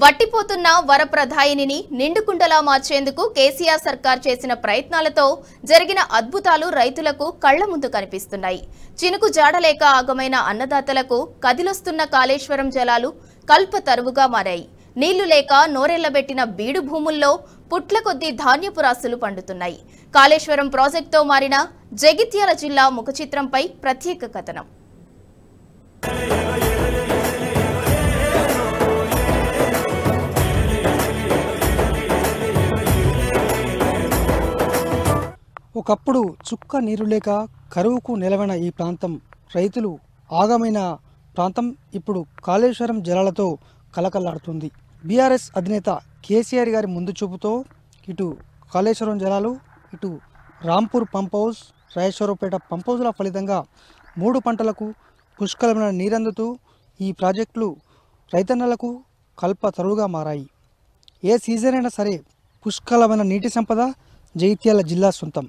వట్టిపోతున్న వరప్రధాయిని నిండుకుండలా మార్చేందుకు కేసీఆర్ సర్కార్ చేసిన ప్రయత్నాలతో జరిగిన అద్భుతాలు రైతులకు కళ్ల ముందు కనిపిస్తున్నాయి. చినుకు జాడలేక ఆగమైన అన్నదాతలకు కదిలొస్తున్న కాళేశ్వరం జలాలు కల్పతరువుగా మారాయి. నీళ్లు లేక నోరెళ్లబెట్టిన బీడు భూముల్లో పుట్ల కొద్దీ ధాన్యపు రాసులు పండుతున్నాయి. కాళేశ్వరం ప్రాజెక్టుతో మారిన జగిత్యాల జిల్లా ముఖచిత్రంపై ప్రత్యేక కథనం. ఒకప్పుడు చుక్క నీరు లేక కరువుకు నిలవైన ఈ ప్రాంతం, రైతులు ఆగమైన ప్రాంతం ఇప్పుడు కాళేశ్వరం జలాలతో కలకల్లాడుతుంది. బీఆర్ఎస్ అధినేత కేసీఆర్ గారి ముందు చూపుతో ఇటు కాళేశ్వరం జలాలు, ఇటు రాంపూర్ పంప్ హౌస్, రాజేశ్వరపేట పంప్ హౌస్ల ఫలితంగా 3 పంటలకు పుష్కలమైన నీరందుతూ ఈ ప్రాజెక్టులు రైతన్నలకు కల్పతరువుగా మారాయి. ఏ సీజన్ అయినా సరే పుష్కలమైన నీటి సంపద జగిత్యాల జిల్లా సొంతం.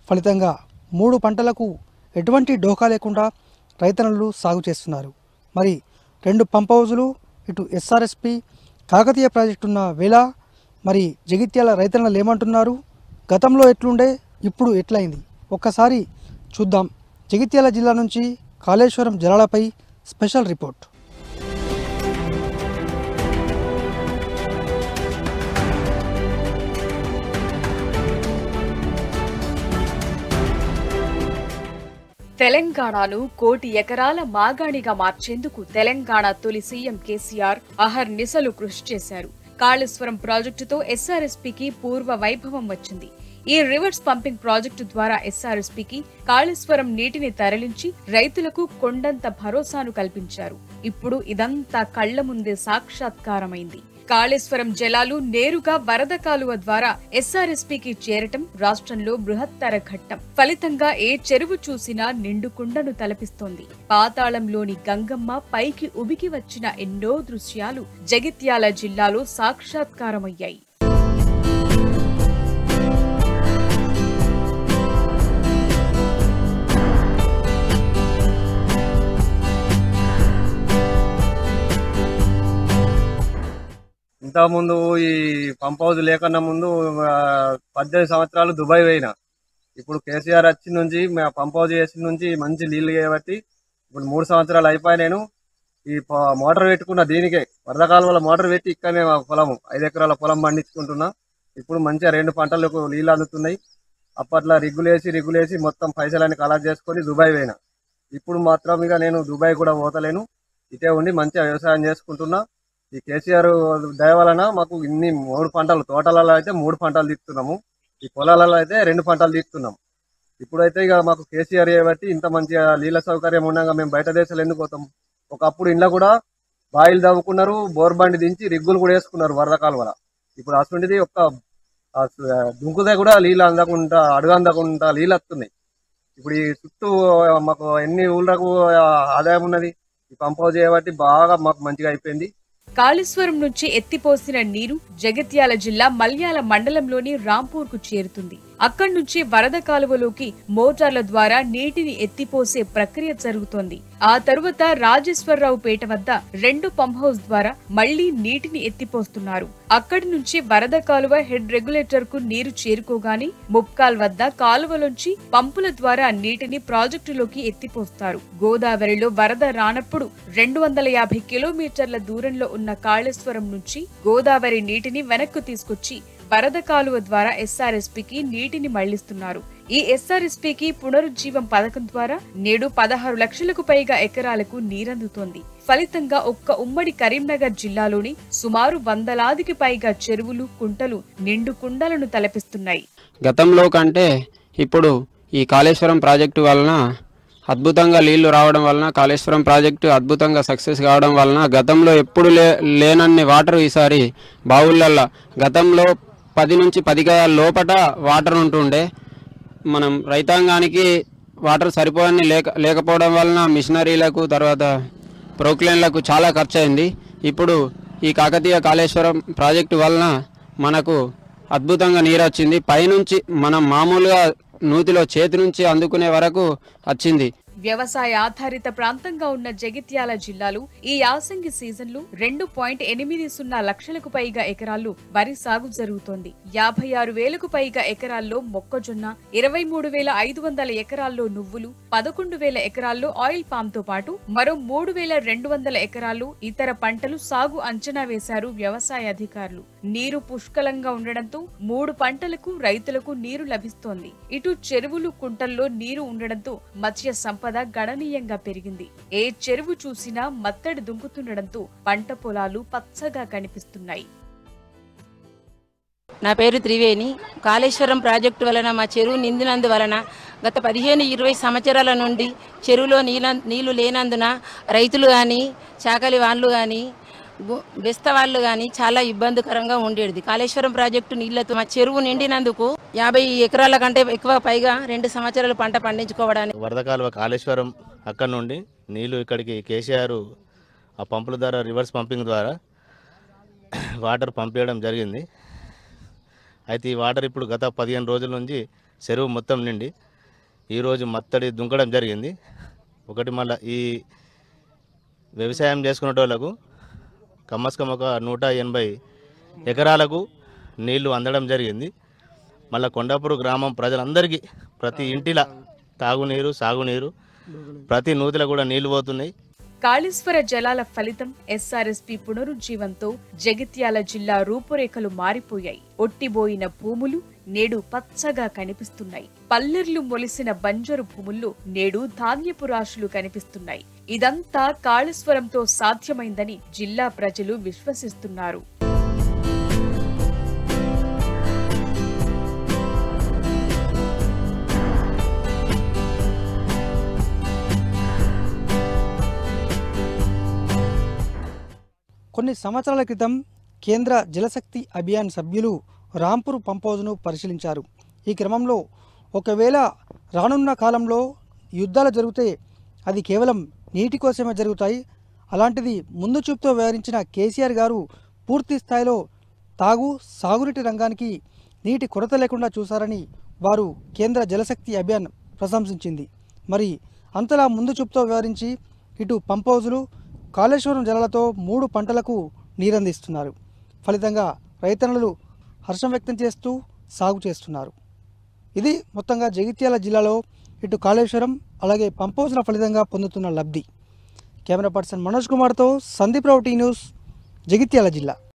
ఫలితంగా 3 పంటలకు ఎటువంటి డోకా లేకుండా రైతన్నలు సాగు చేస్తున్నారు. మరి 2 పంప్ హౌజులు, ఇటు ఎస్ఆర్ఎస్పి కాకతీయ ప్రాజెక్టు ఉన్న వేళ మరి జగిత్యాల రైతన్నలు ఏమంటున్నారు, గతంలో ఎట్లుండే ఇప్పుడు ఎట్లయింది ఒక్కసారి చూద్దాం. జగిత్యాల జిల్లా నుంచి కాళేశ్వరం జలాలపై స్పెషల్ రిపోర్ట్. తెలంగాణను 1 కోటి ఎకరాల మాగాణిగా మార్చేందుకు తెలంగాణ తొలి సీఎం కేసీఆర్ అహర్నిశలు కృషి చేశారు. కాళేశ్వరం ప్రాజెక్టుతో ఎస్ఆర్ఎస్పీకి పూర్వ వైభవం వచ్చింది. ఈ రివర్స్ పంపింగ్ ప్రాజెక్టు ద్వారా ఎస్ఆర్ఎస్పీకి కాళేశ్వరం నీటిని తరలించి రైతులకు కొండంత భరోసాను కల్పించారు. ఇప్పుడు ఇదంతా కళ్ల ముందే సాక్షాత్కారమైంది. కాళేశ్వరం జలాలు నేరుగా వరద కాలువ ద్వారా ఎస్ఆర్ఎస్పీకి చేరటం రాష్ట్రంలో బృహత్తర ఘట్టం. ఫలితంగా ఏ చెరువు చూసినా నిండుకుండను తలపిస్తోంది. పాతాళంలోని గంగమ్మ పైకి ఉబికి వచ్చిన ఎన్నో దృశ్యాలు జగిత్యాల జిల్లాలో సాక్షాత్కారమయ్యాయి. ఇంతకుముందు ఈ పంప్ హౌస్ లేకన్నా ముందు 18 సంవత్సరాలు దుబాయ్ పోయినా. ఇప్పుడు కేసీఆర్ వచ్చి నుంచి పంప్ హౌస్ చేసిన నుంచి మంచి నీళ్లు చేయబట్టి ఇప్పుడు 3 సంవత్సరాలు అయిపోయి నేను ఈ మోటార్ పెట్టుకున్న దీనికే వరద కాలువల మోటార్ పెట్టి ఇక్కడనే పొలము 5 ఎకరాల పొలం పండించుకుంటున్నా. ఇప్పుడు మంచిగా 2 పంటలకు నీళ్లు అందుతున్నాయి. అప్పట్లో రిగ్గులేసి మొత్తం పైసలన్నీ కలెక్ట్ చేసుకొని దుబాయ్ పోయినా. ఇప్పుడు మాత్రం ఇక నేను దుబాయ్ కూడా పోతలేను, ఇటే ఉండి మంచిగా వ్యవసాయం చేసుకుంటున్నా. ఈ కేసీఆర్ దయ వలన మాకు ఇన్ని 3 పంటలు, తోటలలో అయితే 3 పంటలు తీస్తున్నాము, ఈ పొలాలలో అయితే 2 పంటలు తీస్తున్నాము. ఇప్పుడైతే ఇక మాకు కేసీఆర్ చేయబట్టి ఇంత మంచిగా నీళ్ళ సౌకర్యం ఉండగా మేము బయట దేశాలు ఎందుకు పోతాం. ఒకప్పుడు ఇంట్లో కూడా బాయిలు తవ్వుకున్నారు, బోర్ బండి దించి రిగ్గులు కూడా వేసుకున్నారు వరద కాలువల. ఇప్పుడు అటువంటిది ఒక్క దుంకుదే కూడా నీళ్ళు అందకుండా, అడుగు అందకుండా నీళ్ళు వస్తున్నాయి. ఇప్పుడు ఈ చుట్టూ మాకు ఎన్ని ఊళ్ళకు ఆదాయం ఉన్నది. ఈ పంప్ హౌస్ చేయబట్టి బాగా మాకు మంచిగా అయిపోయింది. కాళేశ్వరం నుంచి ఎత్తిపోసిన నీరు జగిత్యాల జిల్లా మల్యాల మండలంలోని రాంపూర్ కు చేరుతుంది. అక్కడి నుంచి వరద కాలువలోకి మోటార్ల ద్వారా నీటిని ఎత్తిపోసే ప్రక్రియ జరుగుతోంది. ఆ తరువాత రాజేశ్వరరావు పేట వద్ద 2 పంప్ హౌస్ ద్వారా మళ్లీ నీటిని ఎత్తిపోస్తున్నారు. అక్కడి నుంచి వరద కాలువ హెడ్ రెగ్యులేటర్ కు నీరు చేరుకోగానే ముప్కాల్ వద్ద కాలువలోంచి పంపుల ద్వారా నీటిని ప్రాజెక్టులోకి ఎత్తిపోస్తారు. గోదావరిలో వరద రానప్పుడు 250 కిలోమీటర్ల దూరంలో ఉన్న కాళేశ్వరం నుంచి గోదావరి నీటిని వెనక్కు తీసుకొచ్చి వరద కాలువ ద్వారా ఎస్ఆర్ఎస్పీకి నీటిని మళ్లిస్తున్నారు. ఈ ఎస్ఆర్ఎస్పీకి పునరుజ్జీవం పథకం ద్వారా నేడు 16 లక్షలకు పైగా ఎకరాలకు నీరందుతోంది. ఫలితంగా ఒక్క ఉమ్మడి కరీంనగర్ జిల్లాలోని సుమారు 100లాదికి పైగా చెరువులు, కుంటలు నిండు కుండలను తలపిస్తున్నాయి. గతంలో కంటే ఇప్పుడు ఈ కాళేశ్వరం ప్రాజెక్టు వలన అద్భుతంగా నీళ్లు రావడం వలన, కాళేశ్వరం ప్రాజెక్టు అద్భుతంగా సక్సెస్ కావడం వలన గతంలో ఎప్పుడు లేనన్ని వాటర్ ఈసారి బావులల్లో గతంలో 10 నుంచి 10 గజాల లోపట వాటర్ ఉంటుండే. మనం రైతాంగానికి వాటర్ సరిపోని లేకపోవడం వలన మిషనరీలకు, తర్వాత ప్రొక్లైన్లకు చాలా ఖర్చు అయింది. ఇప్పుడు ఈ కాకతీయ కాళేశ్వరం ప్రాజెక్టు వలన మనకు అద్భుతంగా నీరు వచ్చింది. పైనుంచి మనం మామూలుగా నూతిలో చేతి నుంచి అందుకునే వరకు వచ్చింది. వ్యవసాయ ఆధారిత ప్రాంతంగా ఉన్న జగిత్యాల జిల్లాలో ఈ యాసంగి సీజన్లో 2.80 లక్షలకు పైగా ఎకరాల్లో వరి సాగు జరుగుతోంది. 56,000కు పైగా ఎకరాల్లో మొక్కజొన్న, 23,500 ఎకరాల్లో నువ్వులు, 11,000 ఎకరాల్లో ఆయిల్ పామ్ తో పాటు మరో 3,200 ఎకరాల్లో ఇతర పంటలు సాగు అంచనా వేశారు వ్యవసాయ అధికారులు. నీరు పుష్కలంగా ఉండడంతో 3 పంటలకు రైతులకు నీరు లభిస్తోంది. ఇటు చెరువులు, కుంటల్లో నీరు ఉండడంతో మత్స్య సంపద గణనీయంగా పెరిగింది. ఏ చెరువు చూసినా మత్తడి దుంకుతుండడంతో పంట పొలాలు పచ్చగా కనిపిస్తున్నాయి. నా పేరు త్రివేణి. కాళేశ్వరం ప్రాజెక్టు వలన మా చెరువు నిండినందువలన గత 15-20 సంవత్సరాల నుండి చెరువులో నీళ్లు లేనందున రైతులు కానీ, చాకలి వాళ్ళు కానీ, బెస్త వాళ్ళు కానీ చాలా ఇబ్బందికరంగా ఉండేది. కాళేశ్వరం ప్రాజెక్టు నీళ్లతో మా చెరువు నిండినందుకు 50 ఎకరాల కంటే ఎక్కువ పైగా 2 సంవత్సరాలు పంట పండించుకోవడానికి. వరద కాలువ కాళేశ్వరం అక్కడ నుండి నీళ్లు ఇక్కడికి కేసీఆర్ ఆ పంపుల ద్వారా రివర్స్ పంపింగ్ ద్వారా వాటర్ పంపించడం జరిగింది. అయితే ఈ వాటర్ ఇప్పుడు గత 15 రోజుల నుంచి చెరువు మొత్తం నిండి ఈరోజు మత్తడి దుంకడం జరిగింది. ఒకటి మళ్ళీ ఈ వ్యవసాయం చేసుకునే వాళ్ళకు కమ్మస్కం ఒక 180 ఎకరాలకు నీళ్లు అందడం జరిగింది. మళ్ళీ కొండాపూర్ గ్రామం ప్రజలందరికీ ప్రతి ఇంటిలో తాగునీరు, సాగునీరు, ప్రతి నూతిలో కూడా నీళ్లు పోతున్నాయి. కాళేశ్వర జలాల ఫలితం ఎస్ఆర్ఎస్పీ పునరుజ్జీవంతో జగిత్యాల జిల్లా రూపురేఖలు మారిపోయాయి. ఒట్టిబోయిన భూములు నేడు పచ్చగా కనిపిస్తున్నాయి. పల్లెర్లు మొలిసిన బంజరు భూముల్లో నేడు ధాన్యపు రాశులు కనిపిస్తున్నాయి. ఇదంతా కాళేశ్వరంతో సాధ్యమైందని జిల్లా ప్రజలు విశ్వసిస్తున్నారు. కొన్ని సంవత్సరాల క్రితం కేంద్ర జలశక్తి అభియాన్ సభ్యులు రాంపూర్ పంపౌజ్ను పరిశీలించారు. ఈ క్రమంలో ఒకవేళ రానున్న కాలంలో యుద్ధాలు జరిగితే అది కేవలం నీటి కోసమే జరుగుతాయి. అలాంటిది ముందు చూపుతో వ్యవహరించిన కేసీఆర్ గారు పూర్తి స్థాయిలో సాగునీటి రంగానికి నీటి కొరత లేకుండా చూశారని వారు కేంద్ర జలశక్తి అభియాన్ ప్రశంసించింది. మరి అంతలా ముందు చూపుతో వ్యవహరించి ఇటు పంపౌజులు, కాళేశ్వరం జలాలతో 3 పంటలకు నీరందిస్తున్నారు. ఫలితంగా రైతన్నలు హర్షం వ్యక్తం చేస్తూ సాగు చేస్తున్నారు. ఇది మొత్తంగా జగిత్యాల జిల్లాలో ఇటు కాళేశ్వరం అలాగే పంపౌజుల ఫలితంగా పొందుతున్న లబ్ధి. కెమెరా పర్సన్ మనోజ్ కుమార్తో సందీప్ రావు, టీ న్యూస్, జగిత్యాల జిల్లా.